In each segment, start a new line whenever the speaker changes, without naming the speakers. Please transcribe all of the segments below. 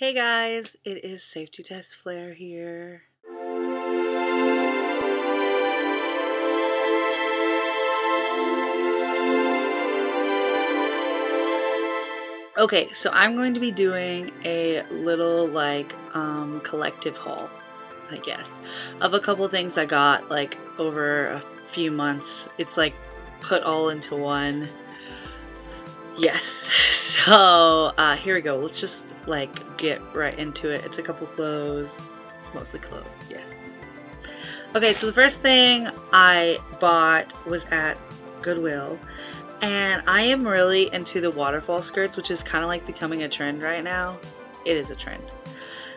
Hey guys, it is Safety Test Flare here. Okay, so I'm going to be doing a little collective haul, I guess, of a couple things I got like over a few months. It's like put all into one. Yes, so here we go. Let's just get right into it. It's a couple clothes. It's mostly clothes, yes. Okay, so the first thing I bought was at Goodwill, and I am really into the waterfall skirts, which is kind of like becoming a trend right now. It is a trend.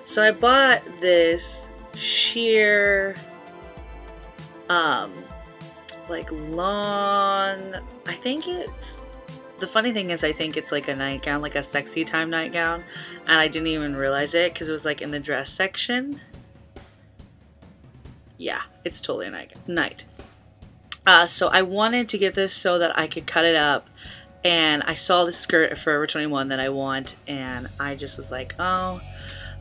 So I bought this sheer long, I think it's, the funny thing is I think it's like a nightgown, like a sexy time nightgown, and I didn't even realize it because it was like in the dress section. Yeah, it's totally a night. So I wanted to get this so that I could cut it up, and I saw this skirt at Forever 21 that I want, and I just was like, oh,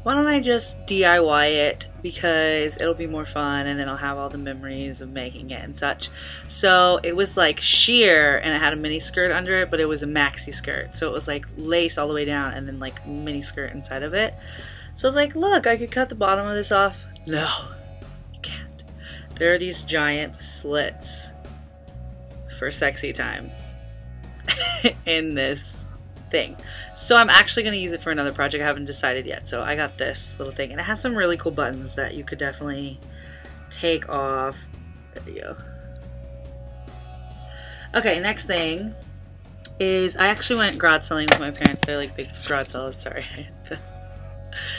why don't I just DIY it, because it'll be more fun and then I'll have all the memories of making it and such. So it was like sheer, and it had a mini skirt under it, but it was a maxi skirt, so it was like lace all the way down and then like mini skirt inside of it. So I was like, look, I could cut the bottom of this off. No, you can't. There are these giant slits for sexy time in this thing. So I'm actually going to use it for another project. I haven't decided yet. So I got this little thing, and it has some really cool buttons that you could definitely take off. There you go. Okay, next thing is I actually went garage selling with my parents. They're like big garage sellers. Sorry, I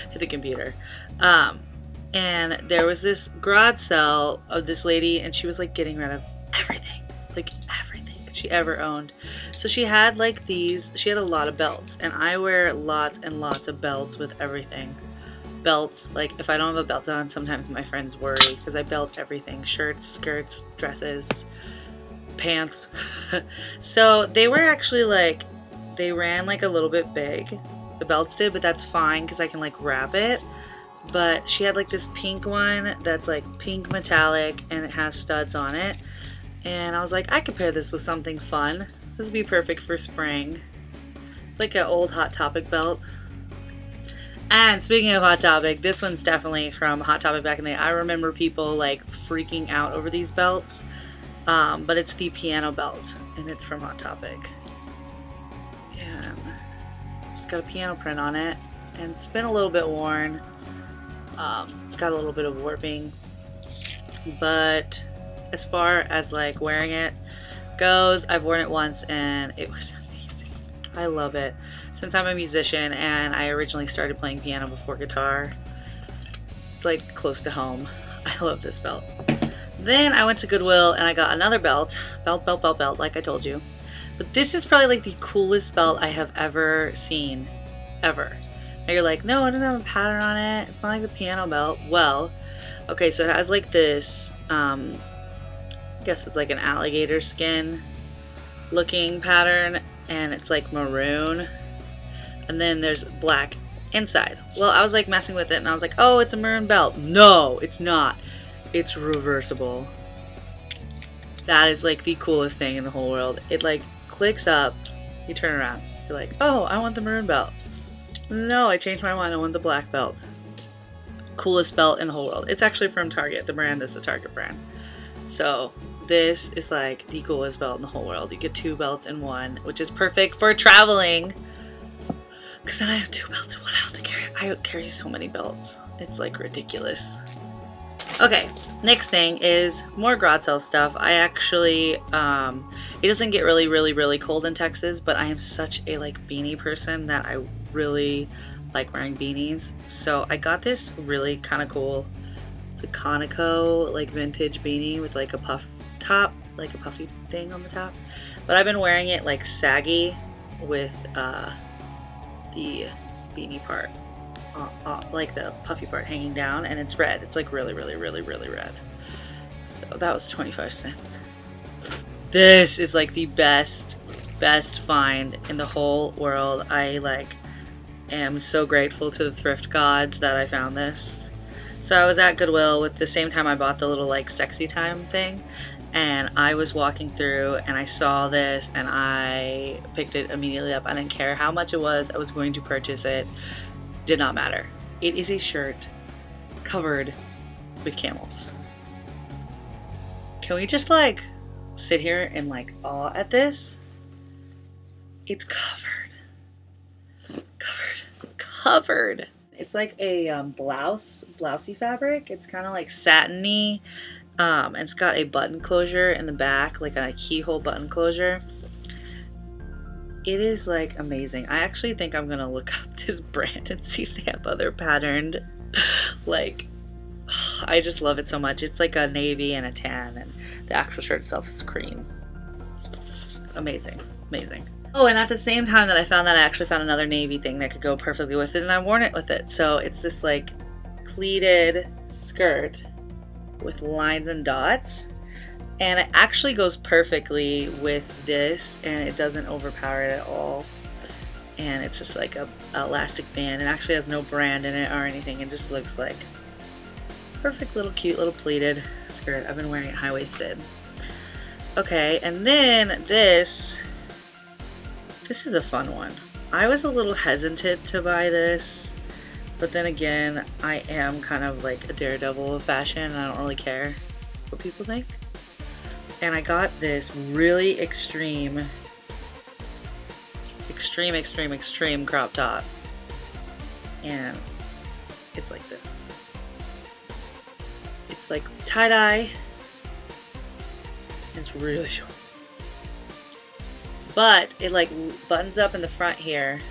hit the computer. And there was this garage sale of this lady, and she was like getting rid of everything, like everything she ever owned. So she had like these, she had a lot of belts, and I wear lots and lots of belts with everything. Belts, like if I don't have a belt on, sometimes my friends worry because I belt everything: shirts, skirts, dresses, pants. So they were actually like, they ran like a little bit big, the belts did, but that's fine because I can like wrap it. But she had like this pink one that's like pink metallic, and it has studs on it. And I was like, I could pair this with something fun. This would be perfect for spring. It's like an old Hot Topic belt. And speaking of Hot Topic, this one's definitely from Hot Topic back in the day. I remember people like freaking out over these belts. But it's the piano belt, and it's from Hot Topic. And it's got a piano print on it, and it's been a little bit worn. It's got a little bit of warping, but as far as like wearing it goes, I've worn it once and it was amazing. I love it. Since I'm a musician and I originally started playing piano before guitar, it's like close to home. I love this belt. Then I went to Goodwill and I got another belt, like I told you. But this is probably like the coolest belt I have ever seen, ever. Now you're like, no, I don't have a pattern on it. It's not like the piano belt. Well, okay, so it has like this, I guess it's like an alligator skin looking pattern, and it's like maroon, and then there's black inside. Well, I was like messing with it, and I was like, oh, it's a maroon belt. No, it's not. It's reversible. That is like the coolest thing in the whole world. It like clicks up, you turn around, you're like, oh, I want the maroon belt. No, I changed my mind, I want the black belt. Coolest belt in the whole world. It's actually from Target. The brand is a Target brand. So this is like the coolest belt in the whole world. You get two belts in one, which is perfect for traveling, because then I have two belts in one. I carry so many belts. It's like ridiculous. Okay, next thing is more garage sale stuff. I actually, it doesn't get really cold in Texas, but I am such a like beanie person that I really like wearing beanies. So I got this really kind of cool, it's a Conoco like vintage beanie with like a puff top, like a puffy thing on the top. But I've been wearing it like saggy with the beanie part, like the puffy part hanging down, and it's red. It's like really red. So that was 25 cents. This is like the best find in the whole world. I like am so grateful to the thrift gods that I found this. So I was at Goodwill with the same time I bought the little like sexy time thing, and I was walking through and I saw this and I picked it immediately up. I didn't care how much it was. I was going to purchase it. Did not matter. It is a shirt covered with camels. Can we just like sit here and like awe at this? It's covered. It's like a blousey fabric. It's kind of like satiny, and it's got a button closure in the back, like a keyhole button closure. It is like amazing. I actually think I'm gonna look up this brand and see if they have other patterned, like, I just love it so much. It's like a navy and a tan, and the actual shirt itself is cream. Amazing, amazing. Oh, and at the same time that I found that, I actually found another navy thing that could go perfectly with it, and I've worn it with it. So it's this like pleated skirt with lines and dots, and it actually goes perfectly with this, and it doesn't overpower it at all. And it's just like a elastic band. It actually has no brand in it or anything. It just looks like perfect little cute little pleated skirt. I've been wearing it high-waisted. Okay, and then this is a fun one. I was a little hesitant to buy this, but then again, I am kind of like a daredevil of fashion, and I don't really care what people think. And I got this really extreme crop top, and it's like this. It's like tie-dye. It's really short, but it like buttons up in the front here,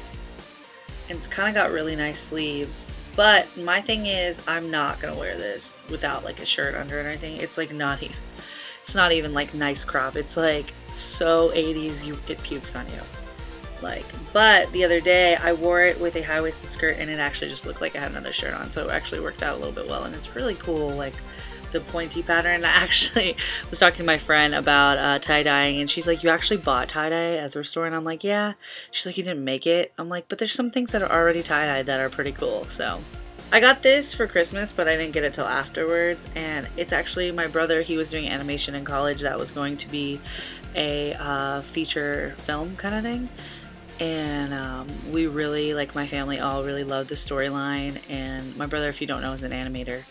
and it's kind of got really nice sleeves. But my thing is, I'm not gonna wear this without like a shirt under it or anything. It's like it's not even like nice crop. It's like so 80s, it pukes on you. Like, but the other day I wore it with a high-waisted skirt, and it actually just looked like I had another shirt on, so it actually worked out a little bit well, and it's really cool, like the pointy pattern. I actually was talking to my friend about tie-dyeing, and she's like, you actually bought tie-dye at a thrift store? And I'm like, yeah. She's like, you didn't make it? I'm like, but there's some things that are already tie-dyed that are pretty cool. So I got this for Christmas, but I didn't get it till afterwards, and it's actually my brother. He was doing animation in college. That was going to be a feature film kind of thing. And we really, like my family all really loved the storyline, and my brother, if you don't know, is an animator.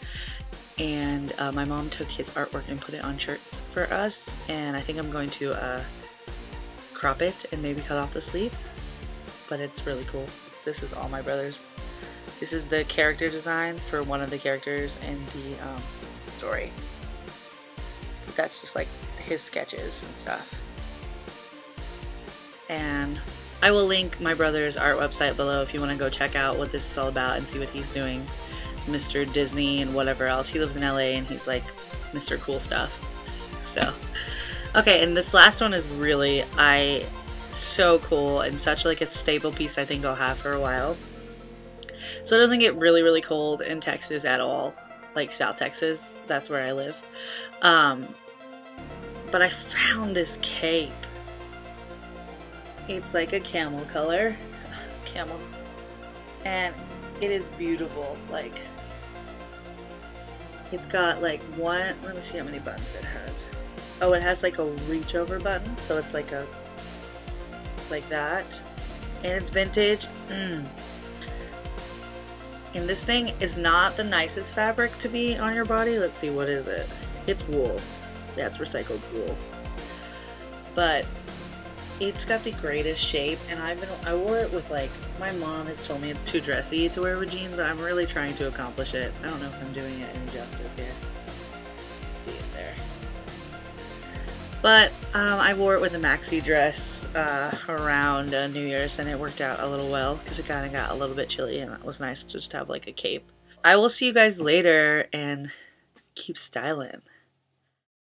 And my mom took his artwork and put it on shirts for us, and I think I'm going to crop it and maybe cut off the sleeves, but it's really cool. This is all my brother's. This is the character design for one of the characters in the story. But that's just like his sketches and stuff. And I will link my brother's art website below if you want to go check out what this is all about and see what he's doing. Mr. Disney and whatever else. He lives in LA, and he's like Mr. Cool Stuff. So, okay, and this last one is really, so cool, and such like a staple piece I think I'll have for a while. So it doesn't get really, really cold in Texas at all. Like South Texas, that's where I live. But I found this cape. It's like a camel color. Camel. And it is beautiful. Like, it's got like one, let me see how many buttons it has. Oh, it has like a reach over button, so it's like a, like that. And it's vintage. And this thing is not the nicest fabric to be on your body. Let's see, what is it? It's wool. Yeah, it's recycled wool. But it's got the greatest shape, and I wore it with, like, my mom has told me it's too dressy to wear with jeans, but I'm really trying to accomplish it. I don't know if I'm doing it any justice here. See it there. But I wore it with a maxi dress around New Year's, and it worked out a little well because it kind of got a little bit chilly, and it was nice to just have like a cape. I will see you guys later, and keep styling.